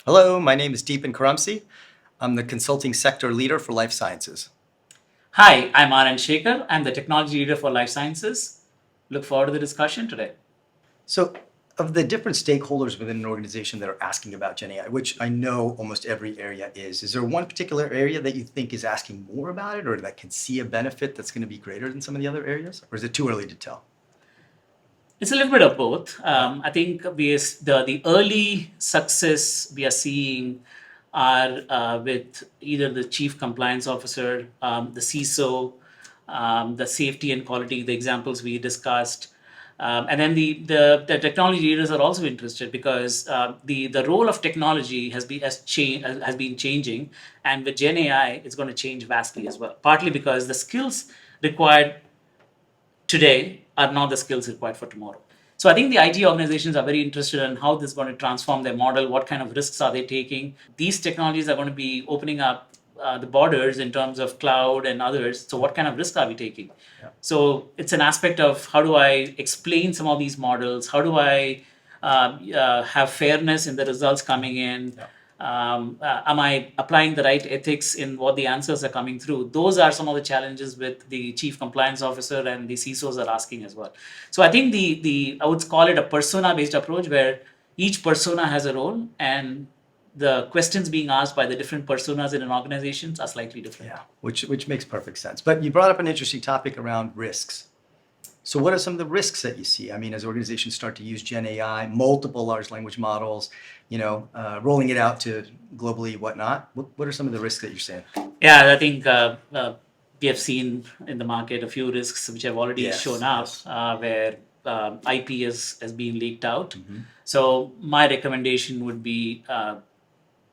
Hello, my name is Dipan Karumsi. I'm the consulting sector leader for life sciences. Hi, I'm Anand Sekhar. I'm the technology leader for life sciences. Look forward to the discussion today. So, of the different stakeholders within an organization that are asking about GenAI, which I know almost every area is there one particular area that you think is asking more about it or that can see a benefit that's going to be greater than some of the other areas? Or is it too early to tell? It's a little bit of both. I think the early success we are seeing are with either the chief compliance officer, the CISO, the safety and quality, the examples we discussed. And then the technology leaders are also interested because the role of technology has been changing, and with Gen AI, it's going to change vastly as well. Partly because the skills required today are not the skills required for tomorrow. So I think the IT organizations are very interested in how this is going to transform their model, what kind of risks are they taking. These technologies are going to be opening up the borders in terms of cloud and others. So what kind of risks are we taking? Yeah. So it's an aspect of how do I explain some of these models? How do I have fairness in the results coming in? Yeah. Am I applying the right ethics in what the answers are coming through? Those are some of the challenges with the chief compliance officer and the CISOs are asking as well. So I think the I would call it a persona based approach where each persona has a role and the questions being asked by the different personas in an organization are slightly different. Yeah, which makes perfect sense. But you brought up an interesting topic around risks. So what are some of the risks that you see? I mean, as organizations start to use Gen AI, multiple large language models, rolling it out to globally, whatnot. What are some of the risks that you're seeing? Yeah, I think we have seen in the market a few risks which have already shown up, where IP has been leaked out. So my recommendation would be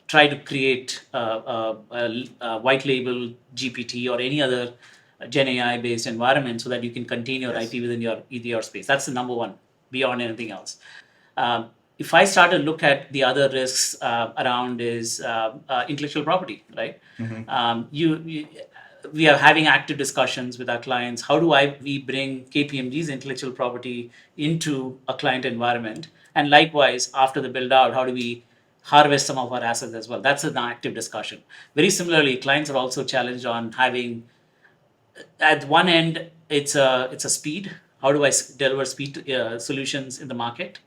try to create a white label GPT or any other Gen AI based environment so that you can contain your IP within your EDR space. That's the number one, beyond anything else. If I start to look at the other risks around is intellectual property, right? We are having active discussions with our clients. How do we bring KPMG's intellectual property into a client environment? And likewise, after the build out, how do we harvest some of our assets as well? That's an active discussion. Very similarly, clients are also challenged on having, at one end, it's a speed. How do I deliver speed solutions in the market?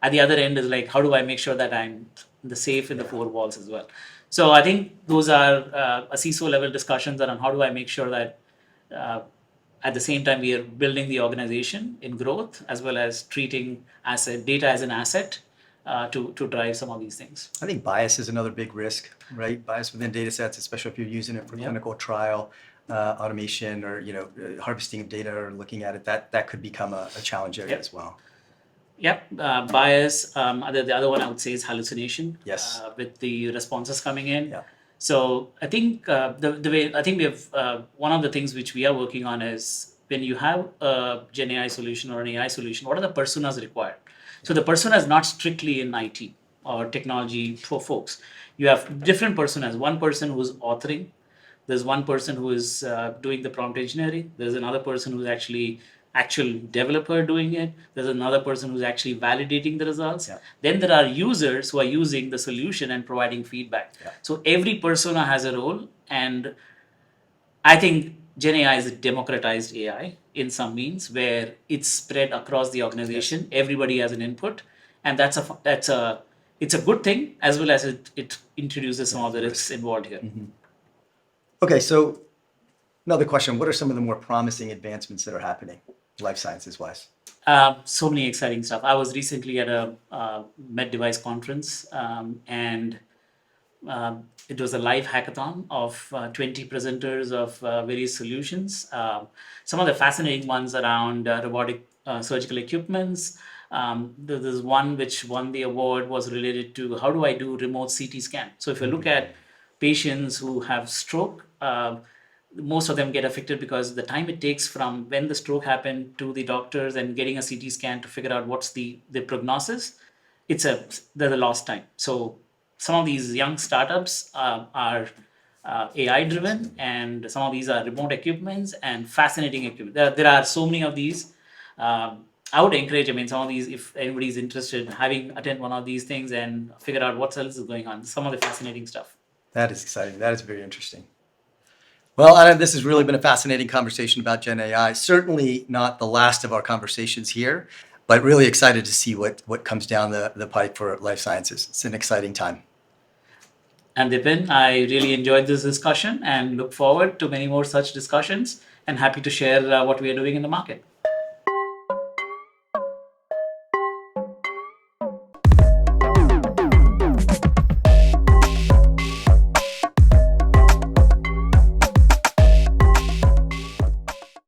At the other end is like, how do I make sure that I'm the safe in the four walls as well? So I think those are a CISO level discussions around how do I make sure that at the same time we are building the organization in growth as well as treating data as an asset to drive some of these things. I think bias is another big risk, right? Bias within data sets, especially if you're using it for clinical trial automation or harvesting of data or looking at it, that could become a challenge area as well. Yep, bias. The other one I would say is hallucination. Yes. With the responses coming in. Yeah. So I think the way I think we have one of the things which we are working on is when you have a Gen AI solution or an AI solution, what are the personas required? So the persona is not strictly in IT or technology for folks. You have different personas. One person who's authoring. There's one person who is doing the prompt engineering. There's another person who's actual developer doing it. There's another person who's actually validating the results. Yeah. Then there are users who are using the solution and providing feedback. Yeah. So every persona has a role, and I think Gen AI is a democratized AI in some means where it's spread across the organization. Yes. Everybody has an input, and it's a good thing as well as it introduces some of the risks involved here. Mm-hmm. Okay, so another question: what are some of the more promising advancements that are happening, life sciences wise? So many exciting stuff. I was recently at a med device conference, and it was a live hackathon of 20 presenters of various solutions. Some of the fascinating ones around robotic surgical equipments. There's one which won the award was related to how do I do remote CT scan. So if you look at patients who have stroke, most of them get affected because the time it takes from when the stroke happened to the doctors and getting a CT scan to figure out what's the prognosis, there's a lost time. So some of these young startups are AI driven, and some of these are remote equipments and fascinating equipment. There are so many of these. I would encourage, some of these, if anybody's interested, attend one of these things and figure out what else is going on, some of the fascinating stuff. That is exciting. That is very interesting. Well, Anand, this has really been a fascinating conversation about Gen AI. Certainly not the last of our conversations here, but really excited to see what comes down the pipe for life sciences. It's an exciting time. And Dipan, I really enjoyed this discussion and look forward to many more such discussions, and happy to share what we are doing in the market.